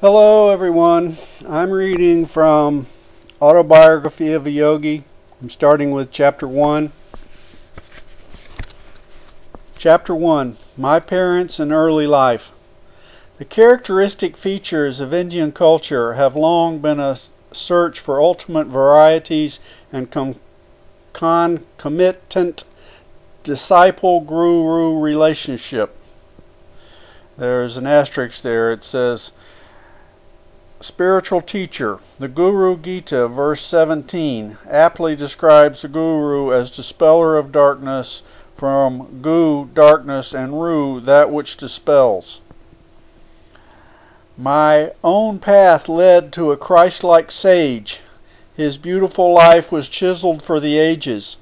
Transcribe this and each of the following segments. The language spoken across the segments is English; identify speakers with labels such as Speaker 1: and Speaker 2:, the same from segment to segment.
Speaker 1: Hello everyone, I'm reading from Autobiography of a Yogi. I'm starting with Chapter 1. Chapter 1, My Parents and Early Life. The characteristic features of Indian culture have long been a search for ultimate varieties and concomitant disciple-guru relationship. There's an asterisk there. It says, spiritual teacher. The Guru Gita, verse 17, aptly describes the Guru as dispeller of darkness, from Gu, darkness, and Ru, that which dispels. My own path led to a Christ-like sage. His beautiful life was chiseled for the ages.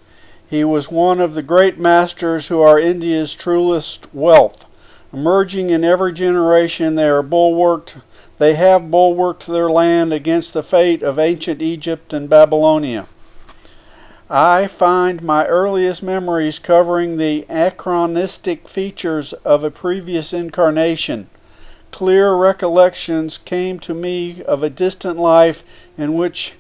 Speaker 1: He was one of the great masters who are India's truest wealth. Emerging in every generation, they have bulwarked their land against the fate of ancient Egypt and Babylonia. I find my earliest memories covering the anachronistic features of a previous incarnation. Clear recollections came to me of a distant life in which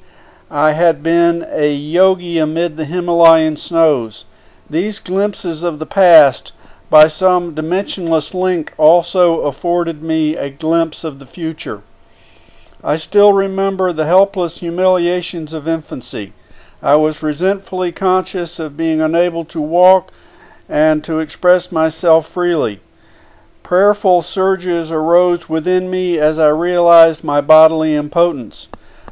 Speaker 1: I had been a yogi amid the Himalayan snows. These glimpses of the past, by some dimensionless link, also afforded me a glimpse of the future. I still remember the helpless humiliations of infancy. I was resentfully conscious of being unable to walk and to express myself freely. Prayerful surges arose within me as I realized my bodily impotence.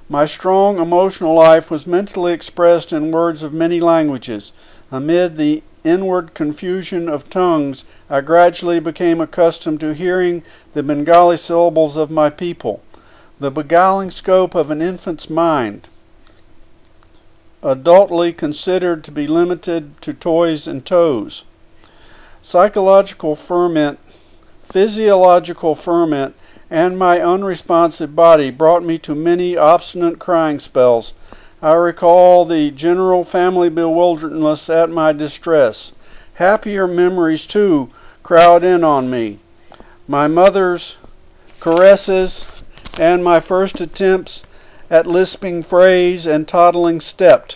Speaker 1: My strong emotional life was mentally expressed in words of many languages. Amid the inward confusion of tongues, I gradually became accustomed to hearing the Bengali syllables of my people. The beguiling scope of an infant's mind, adultly considered to be limited to toys and toes. Physiological ferment, and my unresponsive body brought me to many obstinate crying spells. I recall the general family bewilderness at my distress. Happier memories, too, crowd in on me. My mother's caresses and my first attempts at lisping phrase and toddling step.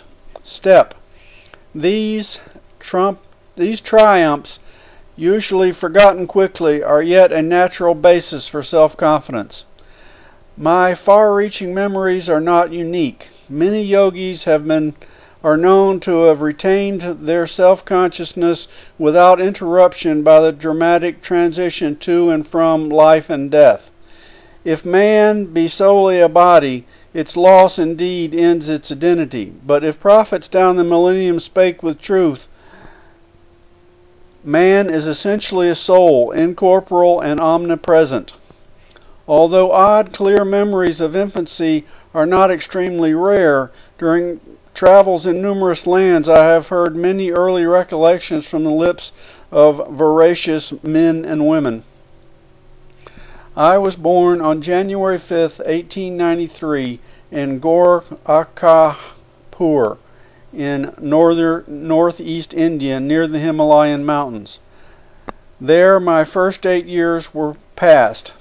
Speaker 1: These triumphs, usually forgotten quickly, are yet a natural basis for self-confidence. My far-reaching memories are not unique. Many yogis are known to have retained their self-consciousness without interruption by the dramatic transition to and from life and death. If man be solely a body, its loss indeed ends its identity. But if prophets down the millennium spake with truth, man is essentially a soul, incorporeal and omnipresent. Although odd, clear memories of infancy are not extremely rare, during travels in numerous lands I have heard many early recollections from the lips of veracious men and women. I was born on January 5th, 1893 in Gorakhpur in northeast India near the Himalayan mountains. There my first 8 years were passed.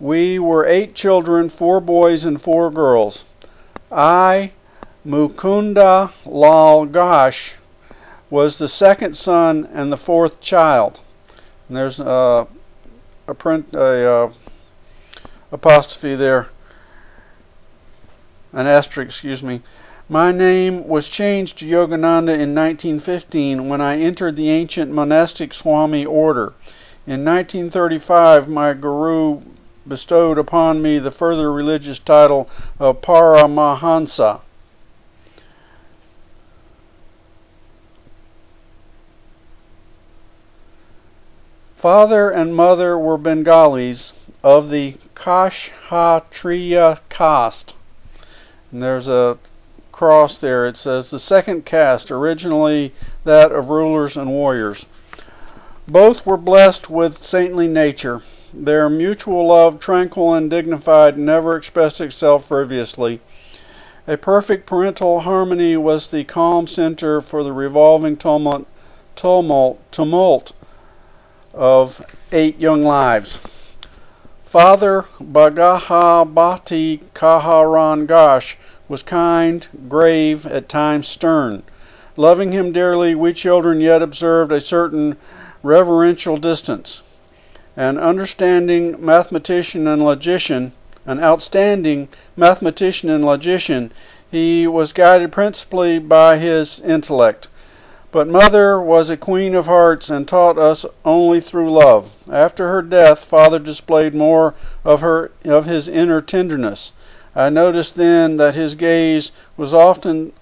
Speaker 1: We were 8 children, 4 boys and 4 girls. I, Mukunda Lal Ghosh, was the second son and the 4th child. And there's apostrophe there, an asterisk, excuse me. My name was changed to Yogananda in 1915 when I entered the ancient monastic Swami order. In 1935, my guru bestowed upon me the further religious title of Paramahansa. Father and mother were Bengalis of the Kshatriya caste. And there's a cross there. It says the second caste, originally that of rulers and warriors. Both were blessed with saintly nature. Their mutual love, tranquil and dignified, never expressed itself frivolously. A perfect parental harmony was the calm center for the revolving tumult of 8 young lives. Father Bhagahabhati Kaharangash was kind, grave, at times stern. Loving him dearly, we children yet observed a certain reverential distance. An outstanding mathematician and logician, he was guided principally by his intellect. But Mother was a queen of hearts and taught us only through love. After her death, Father displayed more of his inner tenderness. I noticed then that his gaze was often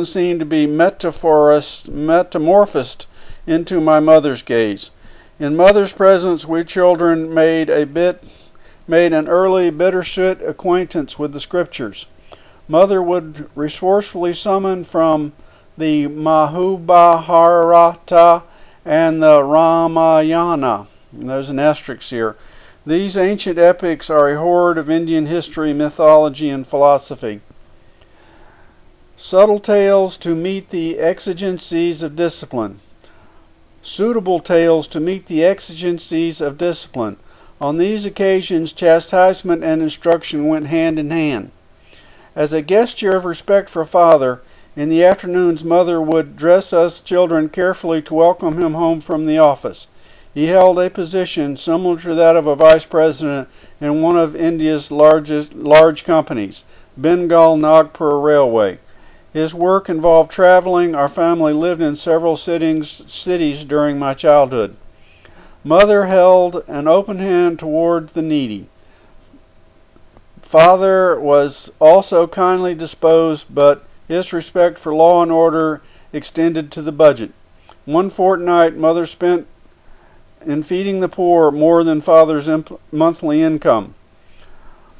Speaker 1: seen to be metamorphosed into my mother's gaze. In Mother's presence, we children made an early bittersweet acquaintance with the Scriptures. Mother would resourcefully summon from the Mahabharata and the Ramayana. And there's an asterisk here. These ancient epics are a hoard of Indian history, mythology, and philosophy. Subtle tales to meet the exigencies of discipline. Suitable tales to meet the exigencies of discipline. On these occasions, chastisement and instruction went hand in hand. As a gesture of respect for Father, in the afternoons Mother would dress us children carefully to welcome him home from the office. He held a position similar to that of a vice president in one of India's large companies, Bengal Nagpur Railway. His work involved traveling. Our family lived in several cities during my childhood. Mother held an open hand toward the needy. Father was also kindly disposed, but his respect for law and order extended to the budget. One fortnight, Mother spent in feeding the poor more than Father's monthly income.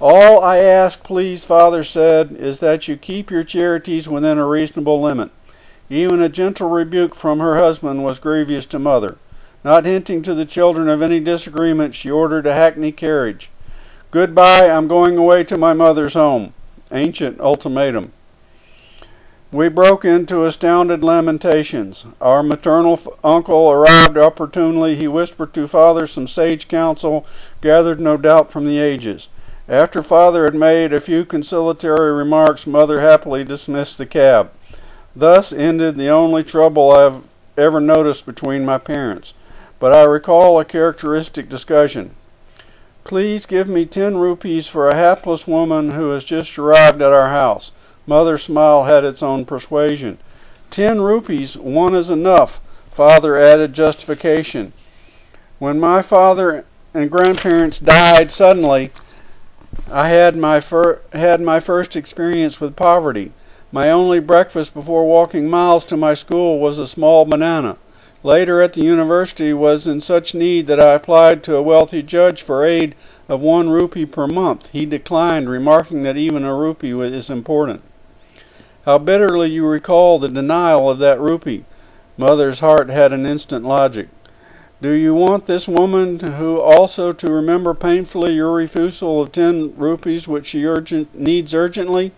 Speaker 1: All I ask, please, Father said, is that you keep your charities within a reasonable limit. Even a gentle rebuke from her husband was grievous to Mother. Not hinting to the children of any disagreement, she ordered a hackney carriage. Goodbye, I'm going away to my mother's home. Ancient ultimatum. We broke into astounded lamentations. Our maternal uncle arrived opportunely. He whispered to Father some sage counsel, gathered no doubt from the ages. After Father had made a few conciliatory remarks, Mother happily dismissed the cab. Thus ended the only trouble I have ever noticed between my parents. But I recall a characteristic discussion. Please give me 10 rupees for a hapless woman who has just arrived at our house. Mother's smile had its own persuasion. 10 rupees, one is enough, Father added justification. When my father and grandparents died suddenly, I had my first experience with poverty. My only breakfast before walking miles to my school was a small banana. Later at the university was in such need that I applied to a wealthy judge for aid of 1 rupee per month. He declined, remarking that even a rupee is important. How bitterly you recall the denial of that rupee. Mother's heart had an instant logic. Do you want this woman who also to remember painfully your refusal of 10 rupees which she needs urgently?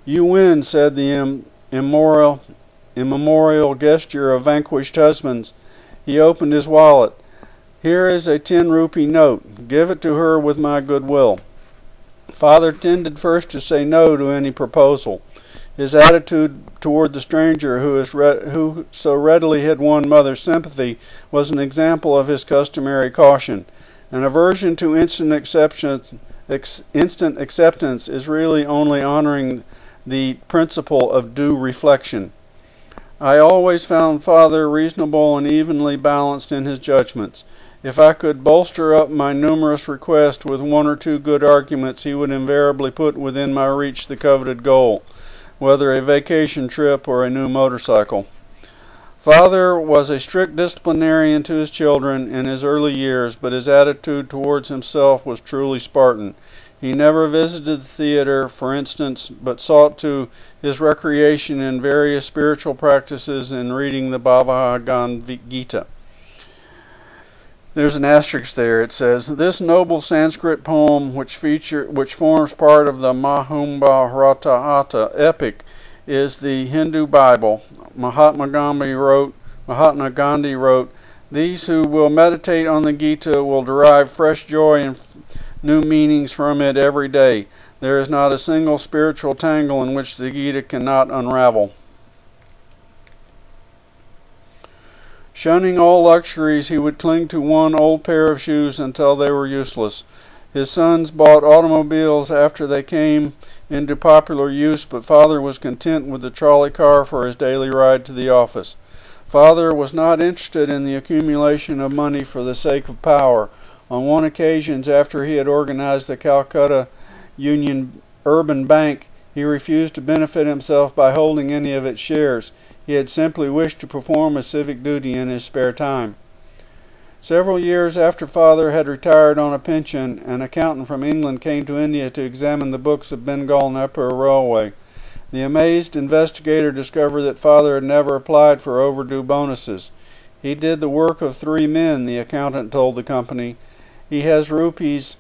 Speaker 1: You win, said the immemorial gesture of vanquished husbands. He opened his wallet. Here is a 10 rupee note. Give it to her with my goodwill. Father tended first to say no to any proposal. His attitude toward the stranger who so readily had won Mother's sympathy was an example of his customary caution. An aversion to instant acceptance is really only honoring the principle of due reflection. I always found Father reasonable and evenly balanced in his judgments. If I could bolster up my numerous requests with 1 or 2 good arguments, he would invariably put within my reach the coveted goal, whether a vacation trip or a new motorcycle. Father was a strict disciplinarian to his children in his early years, but his attitude towards himself was truly Spartan. He never visited the theater, for instance, but sought to his recreation in various spiritual practices and reading the Bhagavad Gita. There's an asterisk there. It says, this noble Sanskrit poem, which forms part of the Mahabharata epic, is the Hindu Bible. Mahatma Gandhi wrote, these who will meditate on the Gita will derive fresh joy new meanings from it every day. There is not a single spiritual tangle in which the Gita cannot unravel. Shunning all luxuries, he would cling to one old pair of shoes until they were useless. His sons bought automobiles after they came into popular use, but father was content with the trolley car for his daily ride to the office. Father was not interested in the accumulation of money for the sake of power. On one occasion, after he had organized the Calcutta Union Urban Bank, he refused to benefit himself by holding any of its shares. He had simply wished to perform a civic duty in his spare time. Several years after father had retired on a pension, an accountant from England came to India to examine the books of Bengal Nagpur Railway. The amazed investigator discovered that father had never applied for overdue bonuses. He did the work of 3 men, the accountant told the company. He has rupees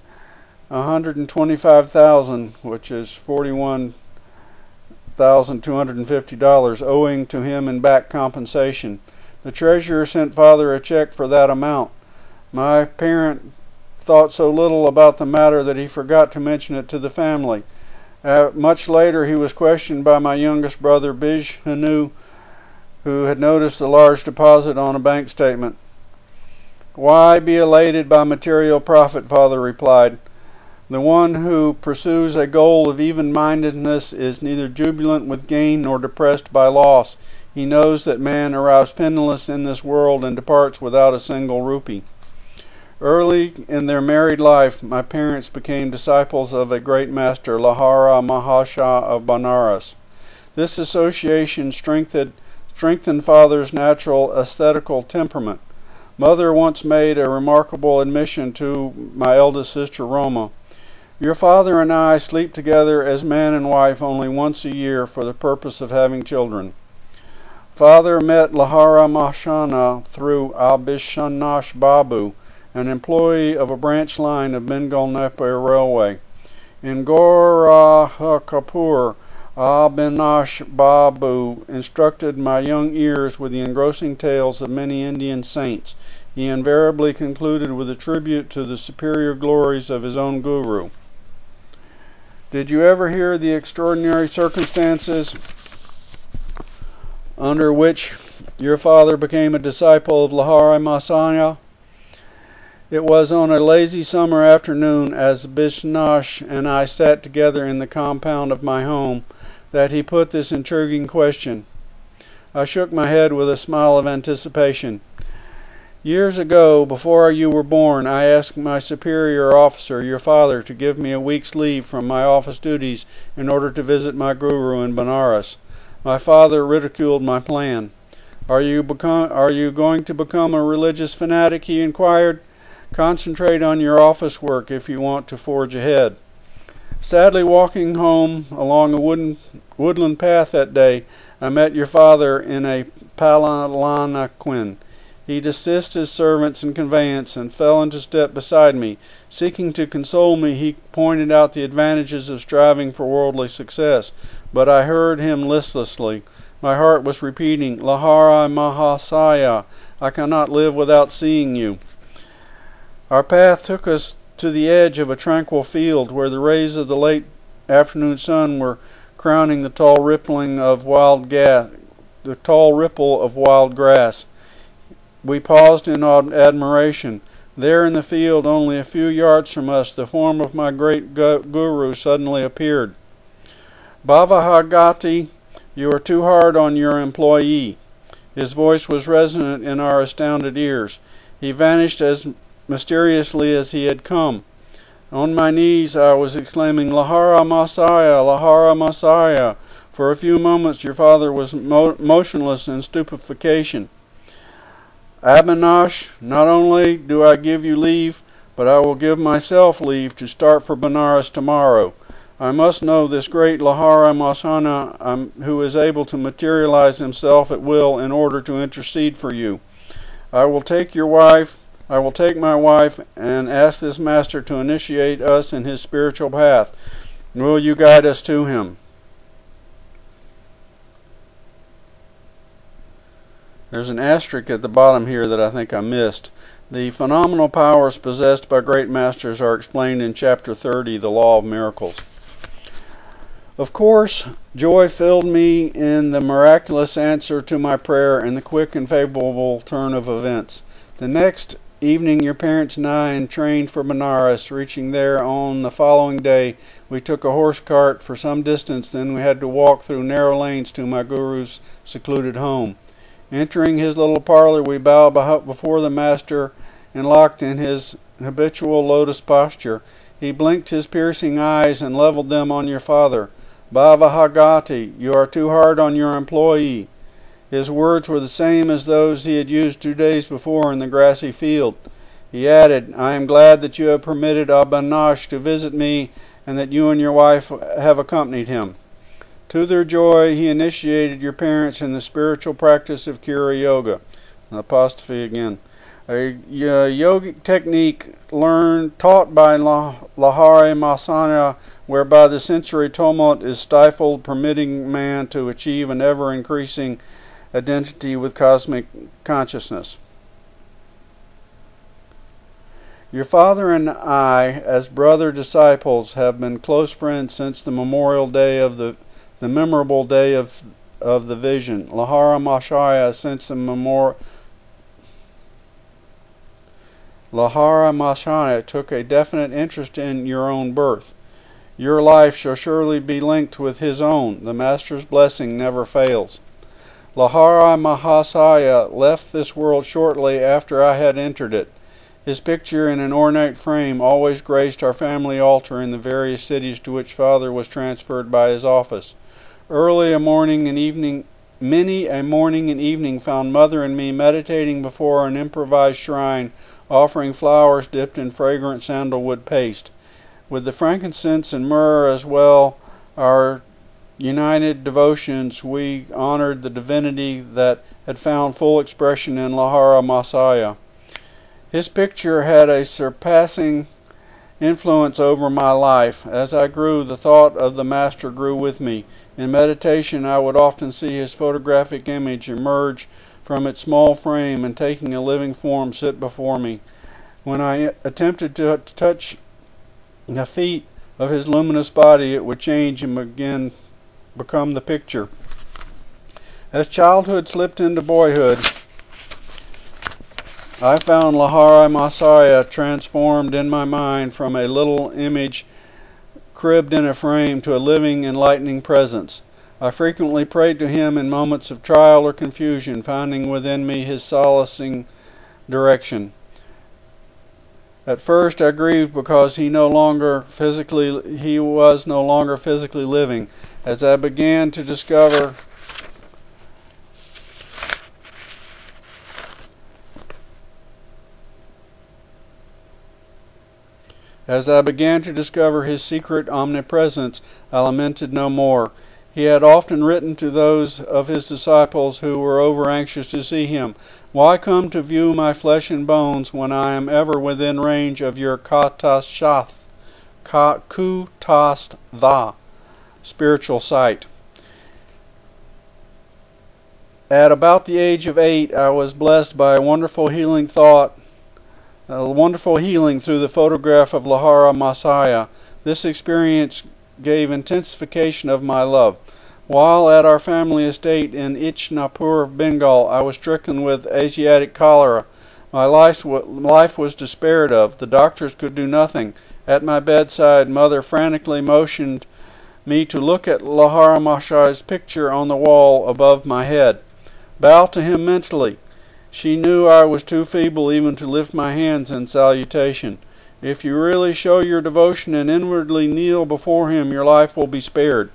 Speaker 1: 125,000, which is $41,250, owing to him in back compensation. The treasurer sent father a check for that amount. My parent thought so little about the matter that he forgot to mention it to the family. Much later he was questioned by my youngest brother Bijhanu, who had noticed the large deposit on a bank statement. "Why be elated by material profit?" father replied. "The one who pursues a goal of even-mindedness is neither jubilant with gain nor depressed by loss. He knows that man arrives penniless in this world and departs without a single rupee." Early in their married life, my parents became disciples of a great master, Lahara Mahasaya of Banaras. This association strengthened father's natural aesthetical temperament. Mother once made a remarkable admission to my eldest sister Roma. "Your father and I sleep together as man and wife only once a year for the purpose of having children." Father met Lahara Mahasaya through Abhishanash Babu, an employee of a branch line of Bengal Nagpur Railway. In Gorakhpur, Abhishanash Babu instructed my young ears with the engrossing tales of many Indian saints. He invariably concluded with a tribute to the superior glories of his own guru. Did you ever hear the extraordinary circumstances under which your father became a disciple of Lahara Mahasaya? It was on a lazy summer afternoon, as Bishnash and I sat together in the compound of my home, that he put this intriguing question. I shook my head with a smile of anticipation. "Years ago, before you were born, I asked my superior officer, your father, to give me a week's leave from my office duties in order to visit my guru in Benares. My father ridiculed my plan. Are you going to become a religious fanatic?" he inquired. "Concentrate on your office work if you want to forge ahead." Sadly walking home along a woodland path that day, I met your father in a palanquin. He dismissed his servants and conveyance and fell into step beside me. Seeking to console me, he pointed out the advantages of striving for worldly success, but I heard him listlessly. My heart was repeating, "Lahara Mahasaya, I cannot live without seeing you." Our path took us to the edge of a tranquil field where the rays of the late afternoon sun were crowning the tall ripple of wild grass. We paused in admiration. There in the field, only a few yards from us, the form of my great guru suddenly appeared. "Bhavagati, you are too hard on your employee." His voice was resonant in our astounded ears. He vanished as mysteriously as he had come. On my knees I was exclaiming, "Lahara Mahasaya, Lahara Mahasaya." For a few moments your father was motionless in stupefaction. "Abhinash, not only do I give you leave, but I will give myself leave to start for Benares tomorrow. I must know this great Lahara Mahasaya who is able to materialize himself at will in order to intercede for you. I will take my wife and ask this master to initiate us in his spiritual path. Will you guide us to him?" There's an asterisk at the bottom here that I think I missed. The phenomenal powers possessed by great masters are explained in Chapter 30, The Law of Miracles. Of course, joy filled me in the miraculous answer to my prayer and the quick and favorable turn of events. The next evening your parents and I entrained for Benares. Reaching there on the following day, we took a horse cart for some distance, then we had to walk through narrow lanes to my guru's secluded home. Entering his little parlor, we bowed before the master and locked in his habitual lotus posture. He blinked his piercing eyes and leveled them on your father. Bhava Hagati, you are too hard on your employee. His words were the same as those he had used 2 days before in the grassy field. He added, I am glad that you have permitted Abhinash to visit me and that you and your wife have accompanied him. To their joy, he initiated your parents in the spiritual practice of Kriya Yoga. An apostrophe again. A yogic technique taught by Lahari Masana, whereby the sensory tumult is stifled, permitting man to achieve an ever-increasing identity with cosmic consciousness. Your father and I, as brother disciples, have been close friends since the memorial day of the memorable day of the vision. Lahara Mashaya, since the Lahara Mashaya took a definite interest in your own birth. Your life shall surely be linked with his own. The Master's blessing never fails. Lahara Mahasaya left this world shortly after I had entered it. His picture in an ornate frame always graced our family altar in the various cities to which Father was transferred by his office. Many a morning and evening found Mother and me meditating before an improvised shrine, offering flowers dipped in fragrant sandalwood paste. With the frankincense and myrrh as well, our united devotions, we honored the divinity that had found full expression in Lahara Masaya. His picture had a surpassing influence over my life. As I grew, the thought of the Master grew with me. In meditation, I would often see his photographic image emerge from its small frame and, taking a living form, sit before me. When I attempted to touch the feet of his luminous body, it would change and become the picture. As childhood slipped into boyhood, I found Lahara Masaya transformed in my mind from a little image cribbed in a frame to a living, enlightening presence. I frequently prayed to him in moments of trial or confusion, finding within me his solacing direction. At first I grieved because he was no longer physically living. As I began to discover his secret omnipresence, I lamented no more. He had often written to those of his disciples who were over anxious to see him, "Why come to view my flesh and bones when I am ever within range of your Kutashtha, spiritual sight?" At about the age of 8, I was blessed by a wonderful healing through the photograph of Lahara Masaya. This experience gave intensification of my love. While at our family estate in Ichnapur, Bengal, I was stricken with Asiatic cholera. My life was despaired of. The doctors could do nothing. At my bedside, Mother frantically motioned me to look at Lahara Masaya's picture on the wall above my head. Bow to him mentally. She knew I was too feeble even to lift my hands in salutation. If you really show your devotion and inwardly kneel before him, your life will be spared.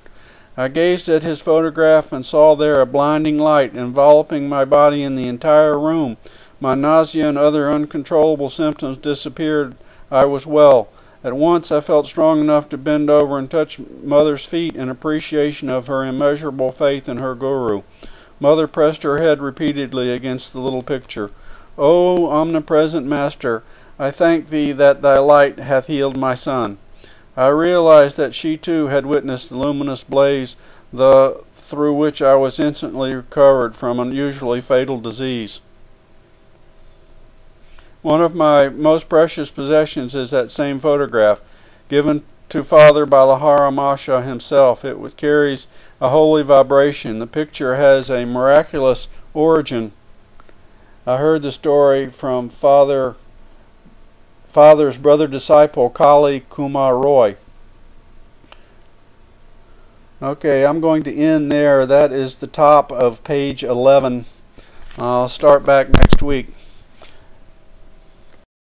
Speaker 1: I gazed at his photograph and saw there a blinding light enveloping my body in the entire room. My nausea and other uncontrollable symptoms disappeared. I was well. At once I felt strong enough to bend over and touch Mother's feet in appreciation of her immeasurable faith in her Guru. Mother pressed her head repeatedly against the little picture. "O omnipresent Master, I thank thee that thy light hath healed my son." I realized that she too had witnessed the luminous blaze through which I was instantly recovered from an unusually fatal disease. One of my most precious possessions is that same photograph, given to Father Balaharamasha himself. It carries a holy vibration. The picture has a miraculous origin. I heard the story from Father's brother disciple, Kali Kumar Roy. Okay, I'm going to end there. That is the top of page 11. I'll start back next week.